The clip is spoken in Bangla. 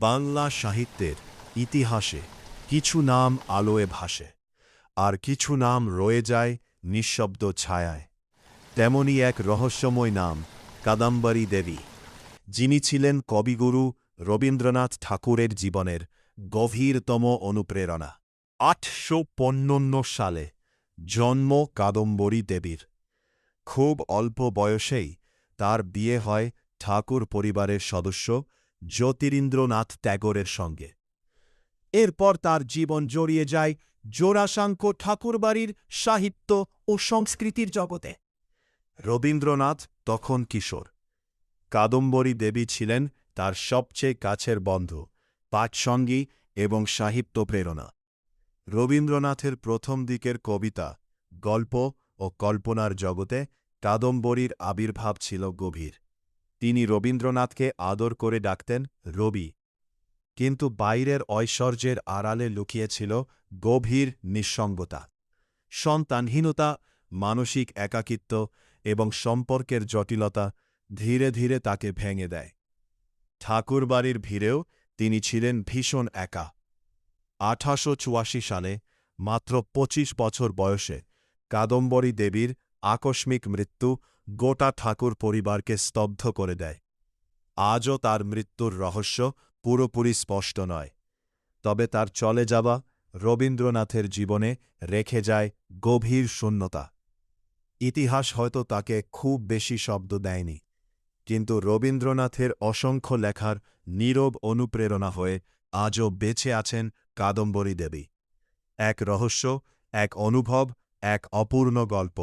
বাংলা সাহিত্যের ইতিহাসে কিছু নাম আলোয় ভাসে, আর কিছু নাম রয়ে যায় নিঃশব্দ ছায়ায়। তেমনি এক রহস্যময় নাম কাদম্বরী দেবী, যিনি ছিলেন কবিগুরু রবীন্দ্রনাথ ঠাকুরের জীবনের গভীরতম অনুপ্রেরণা। ৮৫৫ সালে জন্ম কাদম্বরী দেবীর। খুব অল্প বয়সেই তার বিয়ে হয় ঠাকুর পরিবারের সদস্য জ্যোতিরিন্দ্রনাথ ট্যাগরের সঙ্গে। এরপর তার জীবন জড়িয়ে যায় জোড়াসাঁকো ঠাকুরবাড়ির সাহিত্য ও সংস্কৃতির জগতে। রবীন্দ্রনাথ তখন কিশোর। কাদম্বরী দেবী ছিলেন তার সবচেয়ে কাছের বন্ধু, পাঠসঙ্গী এবং সাহিত্য প্রেরণা। রবীন্দ্রনাথের প্রথম দিকের কবিতা, গল্প ও কল্পনার জগতে কাদম্বরীর আবির্ভাব ছিল গভীর। তিনি রবীন্দ্রনাথকে আদর করে ডাকতেন রবি, কিন্তু বাইরের ঐশ্বর্যের আড়ালে লুকিয়েছিল গভীর নিঃসঙ্গতা, সন্তানহীনতা, মানসিক একাকিত্ব এবং সম্পর্কের জটিলতা ধীরে ধীরে তাকে ভেঙে দেয়। ঠাকুরবাড়ির ভিড়েও তিনি ছিলেন ভীষণ একা। ১৮৮৪ সালে মাত্র ২৫ বছর বয়সে কাদম্বরী দেবীর আকস্মিক মৃত্যু গোটা ঠাকুর পরিবারকে স্তব্ধ করে দেয়। আজও তার মৃত্যুর রহস্য পুরোপুরি স্পষ্ট নয়, তবে তার চলে যাওয়া রবীন্দ্রনাথের জীবনে রেখে যায় গভীর শূন্যতা। ইতিহাস হয়তো তাকে খুব বেশি শব্দ দেয়নি, কিন্তু রবীন্দ্রনাথের অসংখ্য লেখার নীরব অনুপ্রেরণা হয়ে আজও বেঁচে আছেন কাদম্বরী দেবী। এক রহস্য, এক অনুভব, এক অপূর্ণ গল্প।